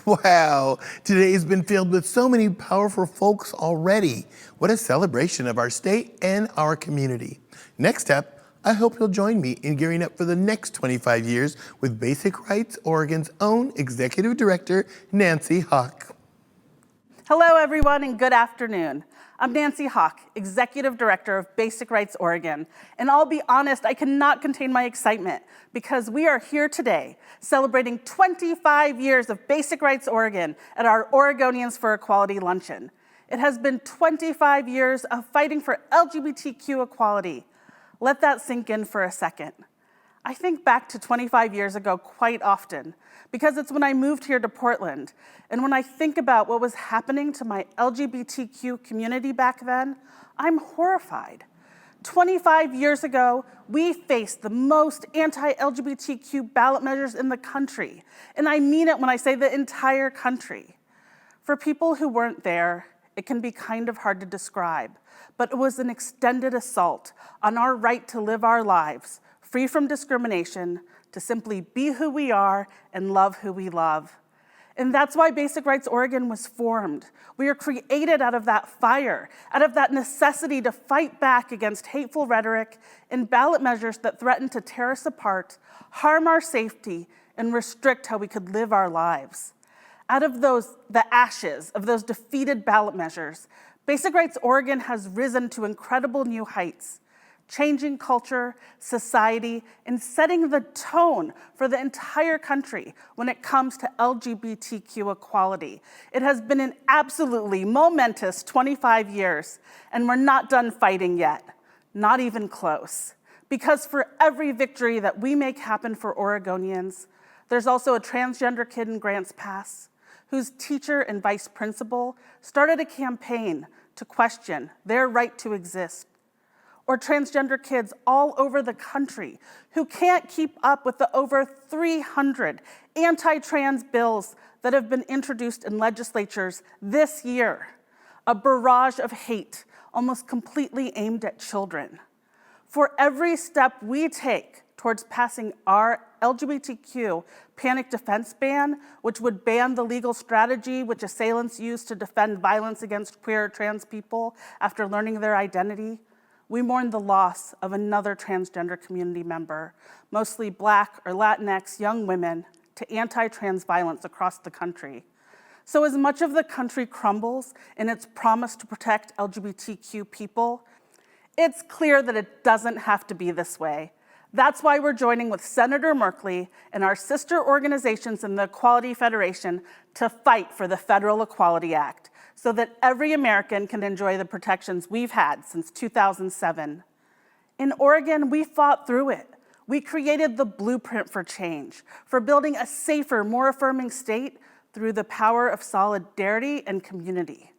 Wow, today has been filled with so many powerful folks already. What a celebration of our state and our community. Next up, I hope you'll join me in gearing up for the next 25 years with Basic Rights Oregon's own Executive Director, Nancy Haque. Hello, everyone, and good afternoon. I'm Nancy Haque, Executive Director of Basic Rights Oregon, and I'll be honest, I cannot contain my excitement because we are here today celebrating 25 years of Basic Rights Oregon at our Oregonians for Equality Luncheon. It has been 25 years of fighting for LGBTQ equality. Let that sink in for a second. I think back to 25 years ago quite often because it's when I moved here to Portland. And when I think about what was happening to my LGBTQ community back then, I'm horrified. 25 years ago, we faced the most anti-LGBTQ ballot measures in the country. And I mean it when I say the entire country. For people who weren't there, it can be kind of hard to describe, but it was an extended assault on our right to live our lives, free from discrimination, to simply be who we are and love who we love. And that's why Basic Rights Oregon was formed. We are created out of that fire, out of that necessity to fight back against hateful rhetoric and ballot measures that threaten to tear us apart, harm our safety, and restrict how we could live our lives. Out of the ashes of those defeated ballot measures, Basic Rights Oregon has risen to incredible new heights, changing culture, society, and setting the tone for the entire country when it comes to LGBTQ equality. It has been an absolutely momentous 25 years, and we're not done fighting yet, not even close. Because for every victory that we make happen for Oregonians, there's also a transgender kid in Grants Pass whose teacher and vice principal started a campaign to question their right to exist. Or transgender kids all over the country who can't keep up with the over 300 anti-trans bills that have been introduced in legislatures this year, a barrage of hate almost completely aimed at children. For every step we take towards passing our LGBTQ panic defense ban, which would ban the legal strategy which assailants use to defend violence against queer or trans people after learning their identity, we mourn the loss of another transgender community member, mostly Black or Latinx young women, to anti-trans violence across the country. So as much of the country crumbles in its promise to protect LGBTQ people, it's clear that it doesn't have to be this way. That's why we're joining with Senator Merkley and our sister organizations in the Equality Federation to fight for the Federal Equality Act, so that every American can enjoy the protections we've had since 2007. In Oregon, we fought through it. We created the blueprint for change, for building a safer, more affirming state through the power of solidarity and community.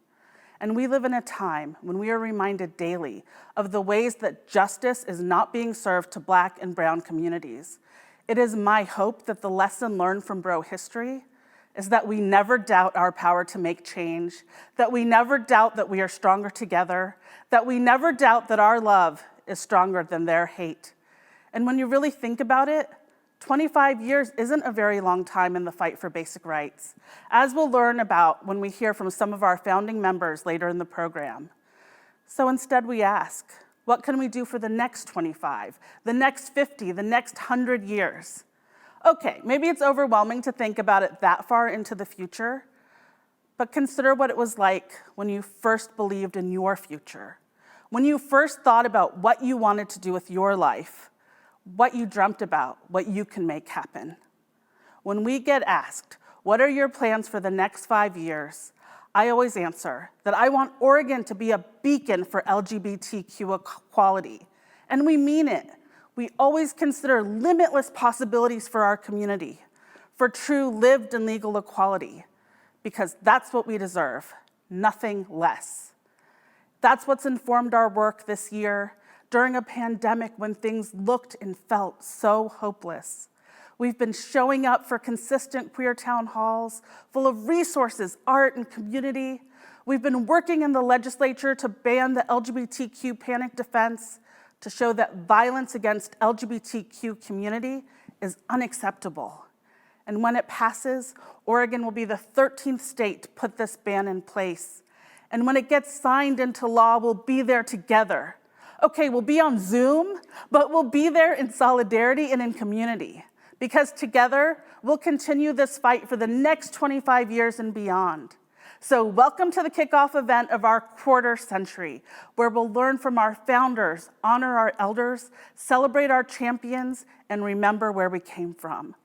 And we live in a time when we are reminded daily of the ways that justice is not being served to Black and brown communities. It is my hope that the lesson learned from Bro history is that we never doubt our power to make change, that we never doubt that we are stronger together, that we never doubt that our love is stronger than their hate. And when you really think about it, 25 years isn't a very long time in the fight for basic rights, as we'll learn about when we hear from some of our founding members later in the program. So instead we ask, what can we do for the next 25, the next 50, the next 100 years? Okay, maybe it's overwhelming to think about it that far into the future, but consider what it was like when you first believed in your future, when you first thought about what you wanted to do with your life, what you dreamt about, what you can make happen. When we get asked, what are your plans for the next 5 years? I always answer that I want Oregon to be a beacon for LGBTQ equality, and we mean it. We always consider limitless possibilities for our community, for true lived and legal equality, because that's what we deserve, nothing less. That's what's informed our work this year during a pandemic when things looked and felt so hopeless. We've been showing up for consistent queer town halls full of resources, art, and community. We've been working in the legislature to ban the LGBTQ panic defense, to show that violence against LGBTQ community is unacceptable. And when it passes, Oregon will be the 13th state to put this ban in place. And when it gets signed into law, we'll be there together. Okay, we'll be on Zoom, but we'll be there in solidarity and in community. Because together, we'll continue this fight for the next 25 years and beyond. So welcome to the kickoff event of our quarter century, where we'll learn from our founders, honor our elders, celebrate our champions, and remember where we came from.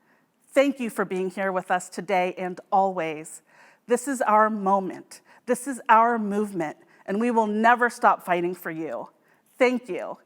Thank you for being here with us today and always. This is our moment. This is our movement, and we will never stop fighting for you. Thank you.